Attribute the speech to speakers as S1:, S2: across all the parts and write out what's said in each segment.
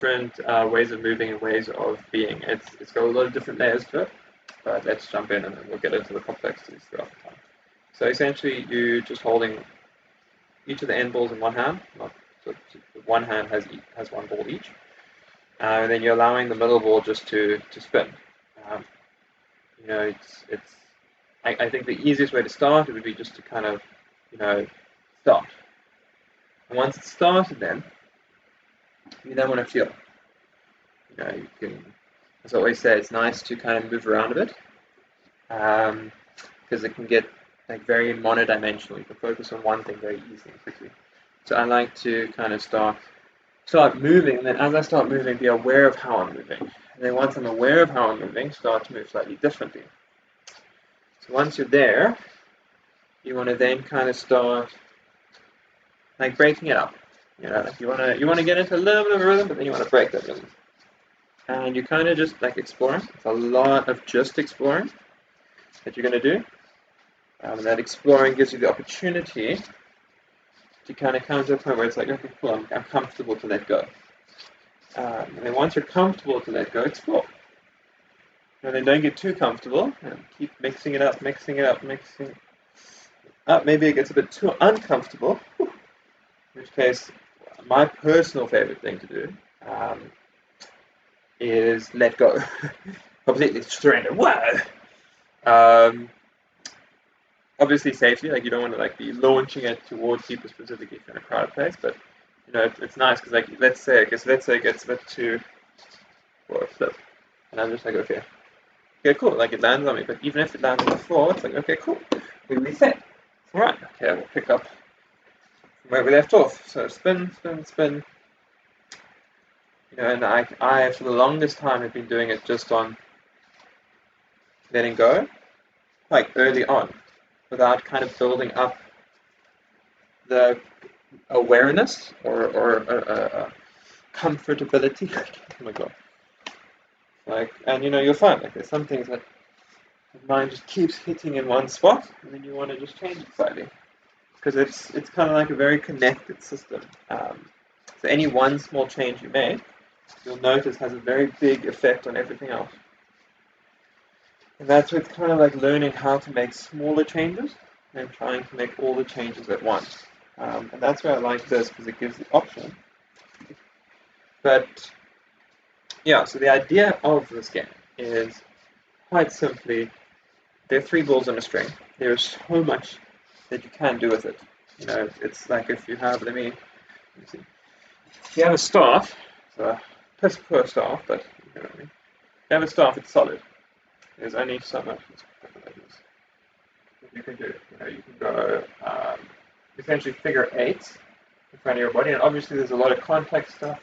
S1: different ways of moving and ways of being. It's got a lot of different layers to it, but let's jump in and then we'll get into the complexities throughout the time. So essentially, you're just holding each of the end balls in one hand. So one hand has one ball each, and then you're allowing the middle ball just to spin. Um, I think the easiest way to start it would be just to kind of, start. And once it's started, then you then want to feel. You can, as I always say, it's nice to kind of move around a bit, because it can get like very monodimensional. You can focus on one thing very easily and quickly. So I like to kind of start moving, and then as I start moving, be aware of how I'm moving. And then once I'm aware of how I'm moving, start to move slightly differently. So once you're there, you want to then kind of start like breaking it up. Like you want to get into a little bit of a rhythm, but then you want to break that rhythm. And you kind of just like exploring. It's a lot of just exploring that you're going to do. And that exploring gives you the opportunity to kind of come to a point where it's like, okay, cool, I'm comfortable to let go. And then once you're comfortable to let go, explore. And then don't get too comfortable and keep mixing it up. Maybe it gets a bit too uncomfortable, in which case my personal favorite thing to do is let go. Completely surrender. Whoa! Obviously safely, like you don't want to like be launching it towards people specifically if you're in a crowded place, but it's nice because like let's say it gets a bit too or a flip, and I'm just like okay, cool, like it lands on me, but even if it lands on the floor, it's like okay, cool, we reset. Alright, okay, we'll pick up where we left off. So spin. And I for the longest time have been doing it just on letting go, like early on, without kind of building up the awareness or comfortability. Oh my god! Like, and you'll find like there's some things that the mind just keeps hitting in one spot, and then you want to just change it slightly, because it's kind of like a very connected system. So any one small change you make, you'll notice has a very big effect on everything else. And that's with kind of like learning how to make smaller changes and trying to make all the changes at once. And that's why I like this, because it gives the option. But yeah, so the idea of this game is quite simply, there are 3 balls on a string. There is so much that you can do with it. It's like if you have, let me see. If you have a staff, so a piss poor staff, but you know what I mean. If you have a staff, it's solid. There's only so much you can do. You can go essentially figure 8s in front of your body, and obviously there's a lot of contact stuff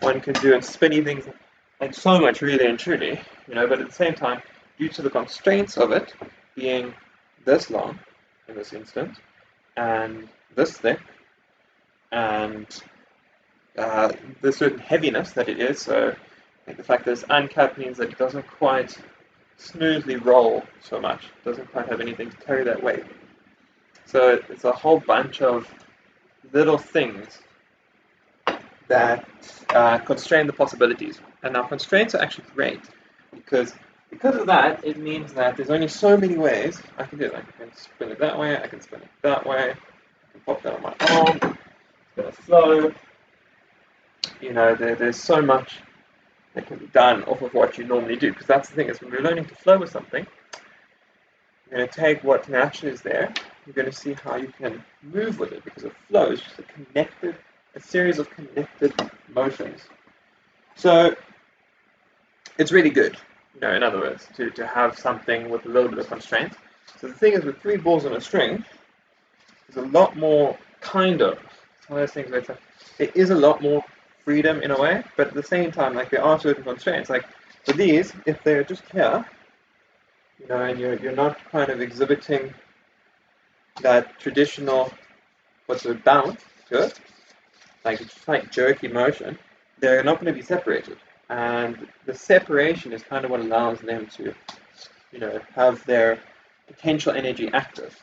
S1: one can do and spinny things, and so much really and truly, but at the same time, due to the constraints of it being this long in this instance, and this thick, and the certain heaviness that it is, so the fact that it's uncapped means that it doesn't quite smoothly roll so much. It doesn't quite have anything to carry that weight. So it's a whole bunch of little things that constrain the possibilities. And now constraints are actually great because of that, it means that there's only so many ways I can do it. Like I can spin it that way, I can spin it that way, I can pop that on my arm, it's going to flow. There's so much that can be done off of what you normally do, because that's the thing, is when we're learning to flow with something, you're going to take what naturally is there, you're going to see how you can move with it, because a flow is just a series of connected motions. So it's really good, in other words, to have something with a little bit of constraints. So the thing is, with 3 balls on a string, there's a lot more kind of, it's one of those things where it's like, there is a lot more freedom in a way, but at the same time, like there are certain constraints. Like for these, if they're just here, and you're not kind of exhibiting that traditional bounce to it, like it's like jerky motion, they're not going to be separated. And the separation is kind of what allows them to, have their potential energy active.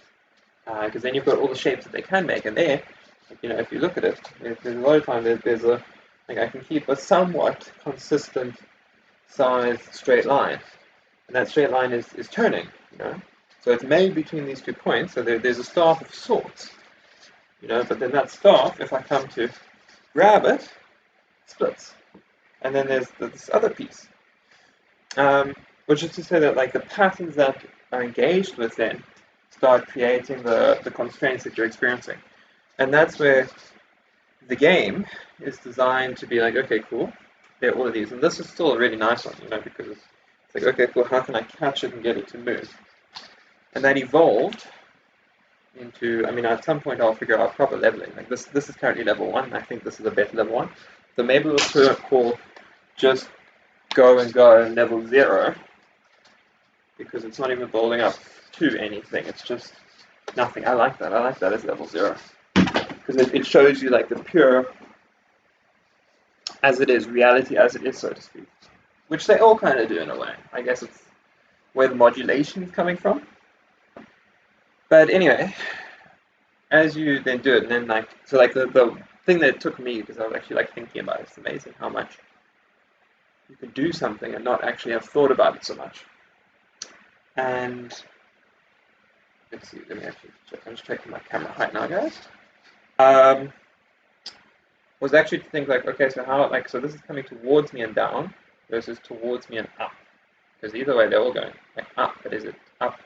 S1: Because then you've got all the shapes that they can make, and there, if you look at it, there's a lot of time there's Like I can keep a somewhat consistent sized straight line, and that straight line is turning, you know. So it's made between these 2 points, so there's a staff of sorts, you know, but then that staff, if I come to grab it, splits. And then there's this other piece, which is to say that like the patterns that are engaged with then start creating the constraints that you're experiencing. And that's where the game is designed to be like, okay, cool, there are all of these. And this is still a really nice one, you know, because it's like, okay, cool, how can I catch it and get it to move? And that evolved into, I mean, at some point I'll figure out proper leveling. Like this is currently level 1, and I think this is a better level 1. So maybe we'll call just go and level 0, because it's not even building up to anything, it's just nothing. I like that as level 0, because it shows you like the pure as it is, reality as it is, so to speak, which they all kind of do in a way. I guess it's where the modulation is coming from. But anyway, as you then do it, and then like, so like the thing that took me, because I was actually like thinking about it, it's amazing how much you can do something and not actually have thought about it so much. And let's see, let me actually check. I'm just checking my camera height now, guys. Was actually to think like, okay, so how, like, so this is coming towards me and down versus towards me and up, because either way they're all going like up, but is it up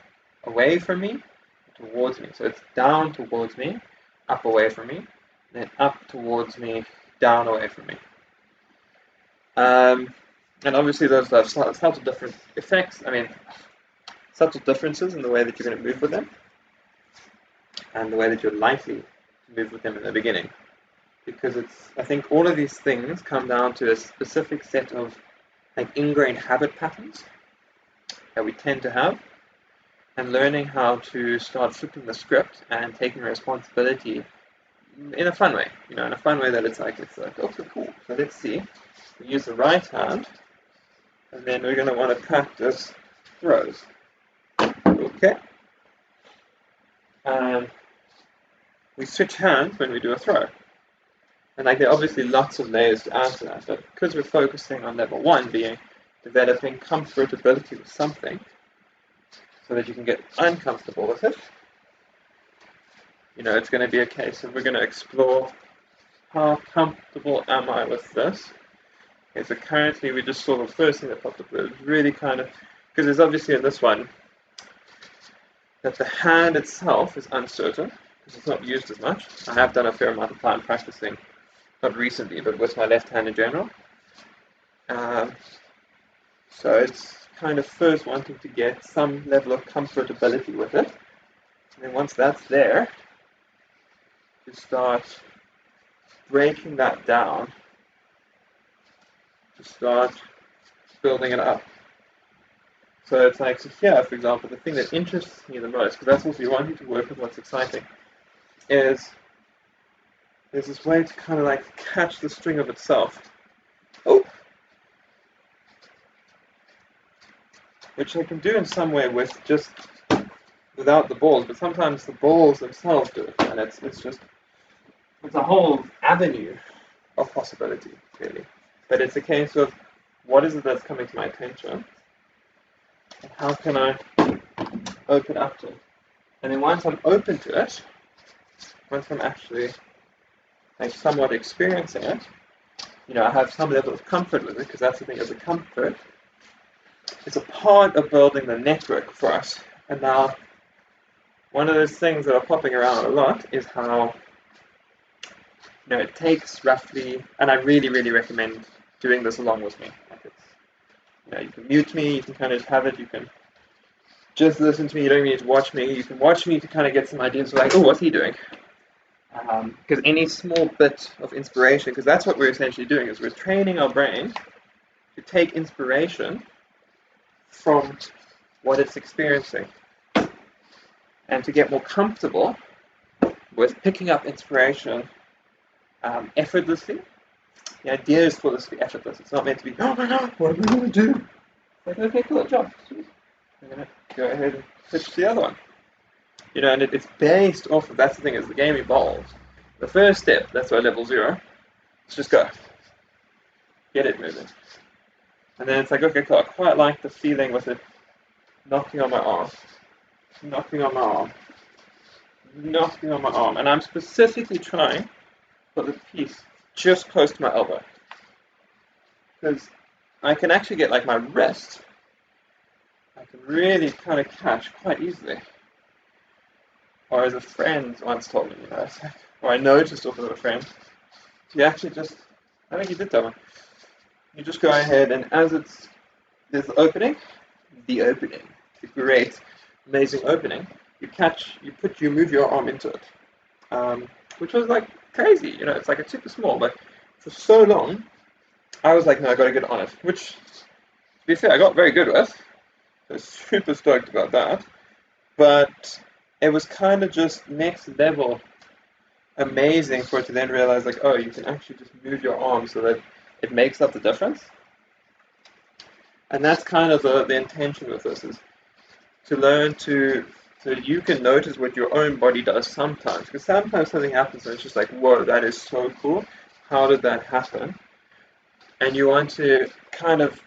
S1: away from me, towards me? So it's down towards me, up away from me, and then up towards me, down away from me. And obviously those have subtle different effects. I mean, subtle differences in the way that you're going to move with them, and the way that you're likely to move with them in the beginning. Because I think all of these things come down to a specific set of like ingrained habit patterns that we tend to have, and learning how to start flipping the script and taking responsibility in a fun way, you know, in a fun way that it's like, okay, cool. So let's see. We use the right hand, and then we're going to want to practice throws. Okay. We switch hands when we do a throw. And like there are obviously lots of layers to add to that, but because we're focusing on level 1 being developing comfortability with something so that you can get uncomfortable with it, you know, it's going to be a case of we're going to explore how comfortable am I with this. Okay, so currently we just saw the first thing that popped up, was really kind of, because there's obviously in this one that the hand itself is uncertain because it's not used as much. I have done a fair amount of time practicing, not recently, but with my left hand in general. So it's kind of first wanting to get some level of comfortability with it. And then once that's there, to start breaking that down, to start building it up. So it's like, so here, for example, the thing that interests me the most, because that's also you wanting to work with what's exciting, is there's this way to kind of like catch the string of itself. Oh! Which I can do in some way with just without the balls, but sometimes the balls themselves do it, and it's a whole avenue of possibility, really. But it's a case of what is it that's coming to my attention, and how can I open up to it? And then once I'm open to it, once I'm actually like somewhat experiencing it, you know, I have some level of comfort with it, because that's the thing, as a comfort, it's a part of building the network for us. And now, one of those things that are popping around a lot is how, you know, it takes roughly, and I really, really recommend doing this along with me. Like it's, you know, you can mute me, you can kind of have it, you can just listen to me, you don't need to watch me, you can watch me to kind of get some ideas like, oh, what's he doing? Because any small bit of inspiration, because that's what we're essentially doing, is we're training our brain to take inspiration from what it's experiencing and to get more comfortable with picking up inspiration effortlessly. The idea is for this to be effortless. It's not meant to be, oh my god, what am I going to do? Like, okay, cool, job. Sweet. I'm going to go ahead and switch to the other one. You know, and it's based off of, that's the thing, as the game evolves. The first step, that's why level 0, is just go. get it moving. And then it's like, okay, cool, I quite like the feeling with it knocking on my arm, knocking on my arm, knocking on my arm. And I'm specifically trying for the piece just close to my elbow. Because I can actually get like my wrist, I can really kind of catch quite easily. Or as a friend once told me, or I noticed off of a friend, you actually just, I think he did tell me, you just go ahead and as there's the opening, the great, amazing opening, you move your arm into it, which was like crazy, it's like it's super small, but for so long, I was like, no, I gotta get on it, which, to be fair, I got very good with, so I was super stoked about that, but it was kind of just next level amazing for it to then realize like, oh, you can actually just move your arm so that it makes up the difference. And that's kind of the intention with this, is to learn so you can notice what your own body does sometimes. Because sometimes something happens and it's just like, whoa, that is so cool. How did that happen? And you want to kind of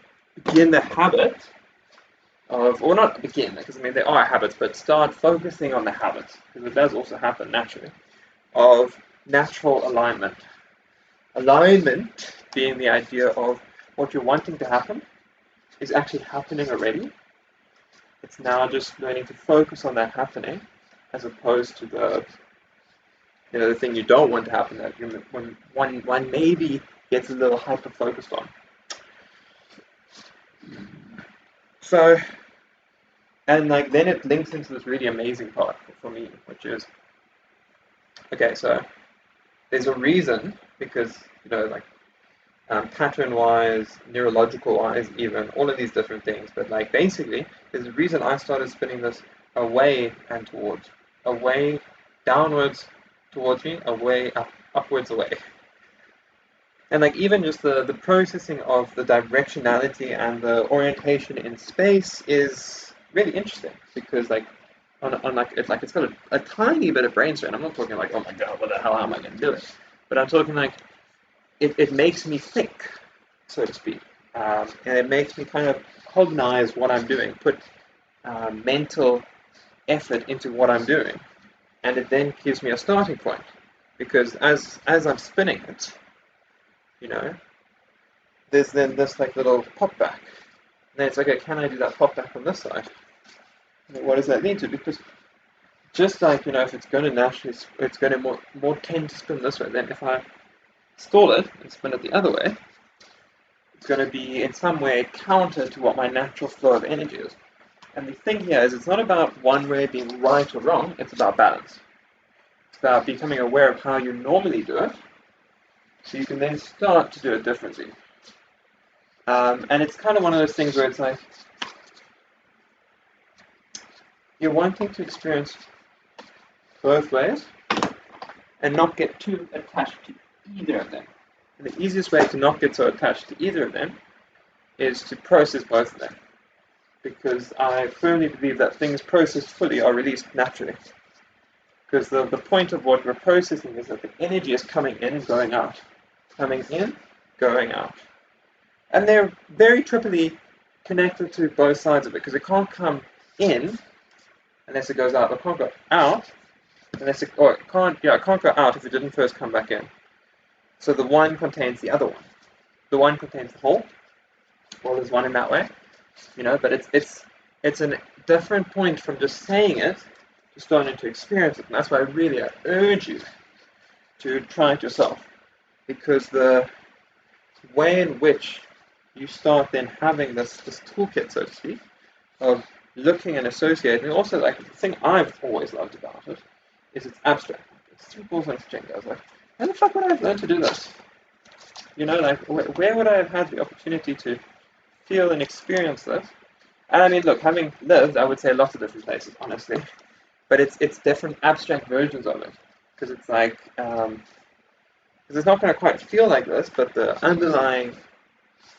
S1: begin the habit of, or not begin, because I mean there are habits, but start focusing on the habits, because it does also happen naturally, of natural alignment. Alignment being the idea of what you're wanting to happen is actually happening already. It's now just learning to focus on that happening, as opposed to the thing you don't want to happen, that when one maybe gets a little hyper focused on. So, and like then it links into this really amazing part for me, which is, okay, so there's a reason, because pattern-wise, neurological-wise, even all of these different things. But like basically, there's a reason I started spinning this away and towards, away, downwards towards me, away, upwards, away. And like even just the processing of the directionality and the orientation in space is really interesting, because like on like it's got a tiny bit of brain strain. I'm not talking like, oh my god, what the hell am I going to do it? But I'm talking like it makes me think, so to speak, and it makes me kind of cognize what I'm doing, put mental effort into what I'm doing, and it then gives me a starting point, because as I'm spinning it, there's then this like little pop back, and then it's like, okay, can I do that pop back on this side? What does that lead to? Because just like, if it's going to naturally, it's going to more tend to spin this way, then if I stall it and spin it the other way, it's going to be in some way counter to what my natural flow of energy is. And the thing here is, it's not about one way being right or wrong, it's about balance. It's about becoming aware of how you normally do it, so you can then start to do it differently. And it's kind of one of those things where it's like, you're wanting to experience both ways and not get too attached to either of them. And the easiest way to not get so attached to either of them is to process both of them. Because I firmly believe that things processed fully are released naturally. Because the point of what we're processing is that the energy is coming in and going out. Coming in, going out. And they're very triply connected to both sides of it, because it can't come in unless it goes out. It can't go out unless it can't go out if it didn't first come back in. So the one contains the other one. The one contains the whole. Well, there's one in that way, but it's a different point from just saying it to starting to experience it. And that's why I urge you to try it yourself, because the way in which you start then having this toolkit, so to speak, of looking and associating. Also, like, the thing I've always loved about it is it's abstract. It's three balls and a string. I was like, how the fuck would I have learned to do this? Like, where would I have had the opportunity to feel and experience this? And I mean, look, having lived, I would say lots of different places, honestly. But it's different abstract versions of it. Because it's like, because it's not going to quite feel like this, but the underlying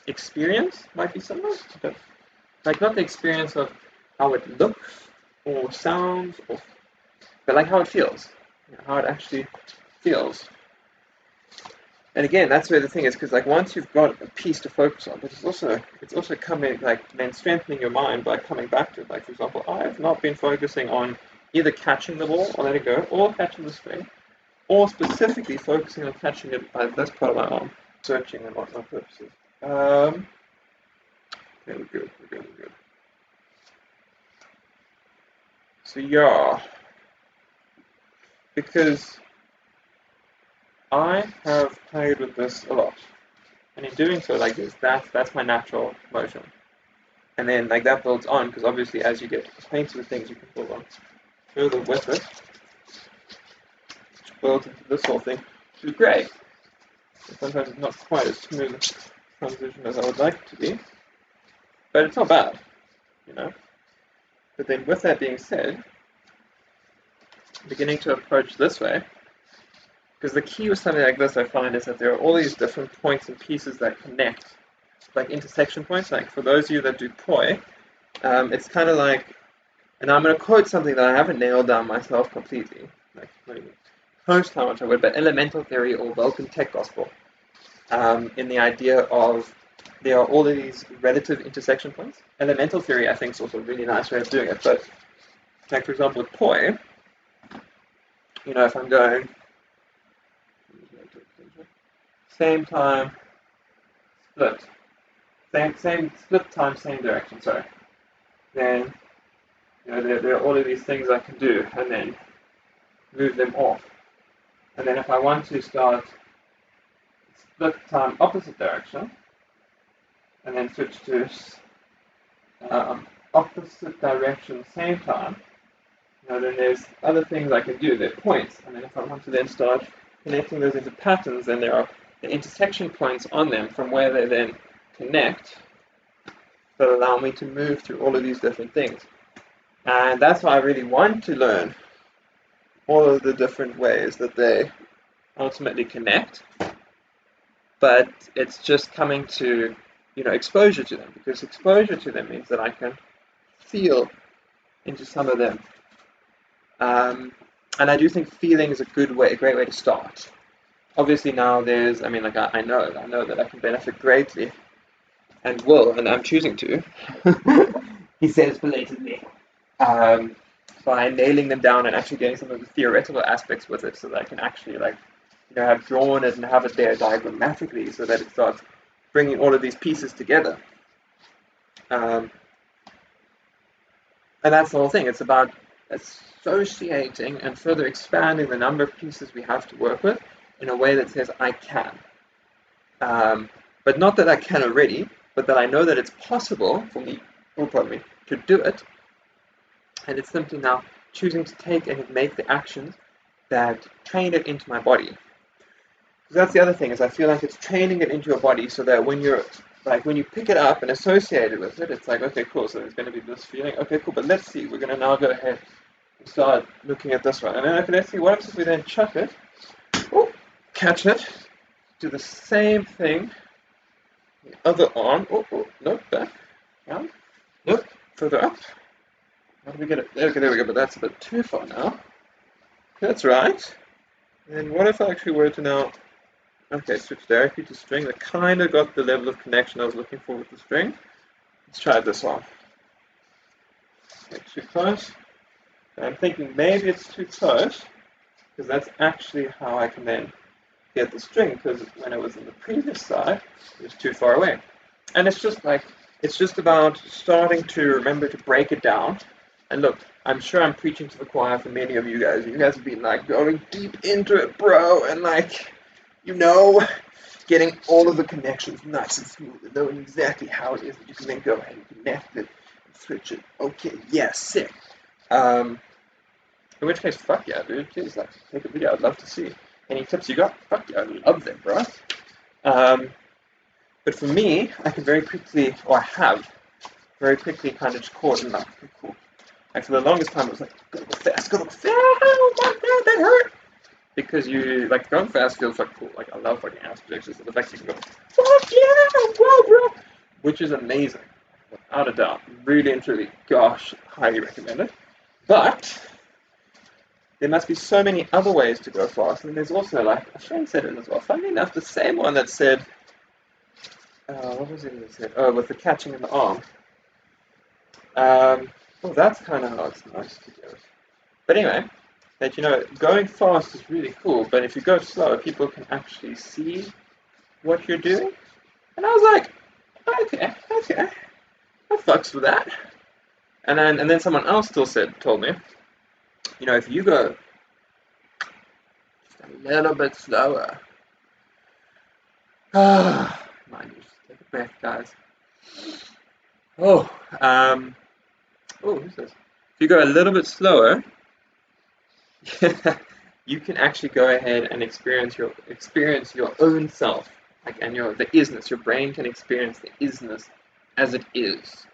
S1: experience might be similar. But like, not the experience of how it looks or sounds, but like how it feels. How it actually feels. And again, that's where the thing is, because like once you've got a piece to focus on, but it's also coming like then strengthening your mind by coming back to it. Like for example, I've not been focusing on either catching the ball or letting go, or catching the string, or specifically focusing on catching it by this part of my arm, searching and whatnot purposes. Okay, we're good. So yeah, because I have played with this a lot, and in doing so, like this, that's my natural motion, and then like that builds on because obviously as you get acquainted with things, you can build on further with it, which builds into this whole thing, which is great. And sometimes it's not quite as smooth a transition as I would like it to be, but it's not bad, you know. But then with that being said, beginning to approach this way. Because the key with something like this, I find, is that there are all these different points and pieces that connect, like intersection points. Like for those of you that do poi, it's kind of like, and I'm going to quote something that I haven't nailed down myself completely, like not even close to how much I would, but elemental theory or Vulcan tech gospel, in the idea of there are all of these relative intersection points. Elemental theory, I think, is also a really nice way of doing it. But like for example with poi, you know, if I'm going same time, split. Same split time, same direction, sorry. Then, you know, there are all of these things I can do, and then move them off. And then if I want to start split time opposite direction, and then switch to opposite direction same time, you know, then there's other things I can do. There are points, and then if I want to then start connecting those into patterns, then there are the intersection points on them from where they then connect that allow me to move through all of these different things. And that's why I really want to learn all of the different ways that they ultimately connect. But it's just coming to, you know, exposure to them, because exposure to them means that I can feel into some of them. And I do think feeling is a great way to start. Obviously now there's, I mean, like I know that I can benefit greatly, and will, and I'm choosing to. He says belatedly, by nailing them down and actually getting some of the theoretical aspects with it, so that I can actually, like, you know, have drawn it and have it there diagrammatically, so that it starts bringing all of these pieces together. And that's the whole thing. It's about associating and further expanding the number of pieces we have to work with in a way that says I can. But not that I can already, but that I know that it's possible for me, to do it. And it's simply now choosing to take and make the actions that train it into my body. Because that's the other thing, is I feel like it's training it into your body so that when you're, like, when you pick it up and associate it with it, it's like, okay, cool, so there's going to be this feeling. Okay, cool, but let's see, we're going to now go ahead and start looking at this one. And then, okay, let's see, what happens if we then chuck it, catch it, do the same thing, the other arm, nope, back, down, nope, further up. How do we get it? Okay, there we go, but that's a bit too far now. That's right. And what if I actually were to now, okay, switch directly to string. That kind of got the level of connection I was looking for with the string. Let's try this one. Okay, too close. And I'm thinking maybe it's too close, because that's actually how I can then get the string, because when it was in the previous side, it was too far away. And it's just like, it's just about starting to remember to break it down. And look, I'm sure I'm preaching to the choir for many of you guys. You guys have been like going deep into it, bro, and like, you know, getting all of the connections nice and smooth and knowing exactly how it is that you can then go ahead and connect it and switch it. Okay, yeah, sick. In which case, fuck yeah, dude. Please, like, take a video. I'd love to see. Any tips you got? Fuck yeah, I love them, bro. But for me, I can very quickly, or I have very quickly kind of just caught and like, okay, cool. Like for the longest time, it was like, gotta go fast, oh my god, that hurt! Because you, like, going fast feels like cool. Like, I love fucking AstroJax, so the fact you can go, fuck yeah, whoa, bro! Which is amazing, without a doubt. Really and truly, gosh, highly recommend it. But there must be so many other ways to go fast. And there's also, like, a friend said it as well. Funnily enough, the same one that said, what was it that said? Oh, with the catching in the arm. Well, that's kind of how it's nice to do it. But anyway, that, going fast is really cool, but if you go slow, people can actually see what you're doing. And I was like, okay, I fucks with that. And then someone else still told me, if you go just a little bit slower, mind you, just take a breath, guys. Who's this? If you go a little bit slower, you can actually go ahead and experience your own self, like, and the isness. Your brain can experience the isness as it is,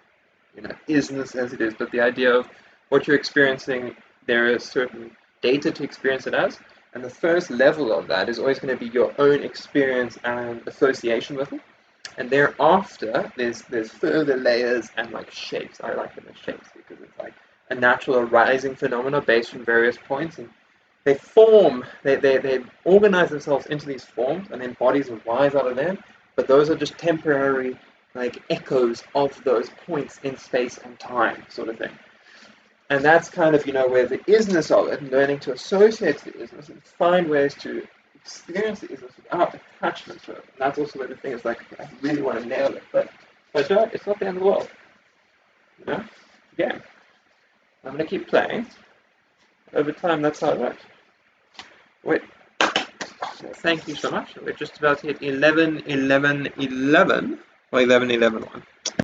S1: isness as it is. But the idea of what you're experiencing, there is certain data to experience it as, and the first level of that is always going to be your own experience and association with it. And thereafter, there's further layers and like shapes. I like them as shapes because it's like a natural arising phenomena based on various points, and they form, they organize themselves into these forms, and then bodies arise out of them. But those are just temporary, like, echoes of those points in space and time, sort of thing. And that's kind of, where the isness of it, learning to associate the isness and find ways to experience the isness without attachment to it. And that's also where the thing is, like, I really want to nail it, but if I don't, it's not the end of the world. Again, I'm going to keep playing. Over time, that's how it works. Wait. Thank you so much. We're just about to hit 11, 11, 11, or 11, 11, 1.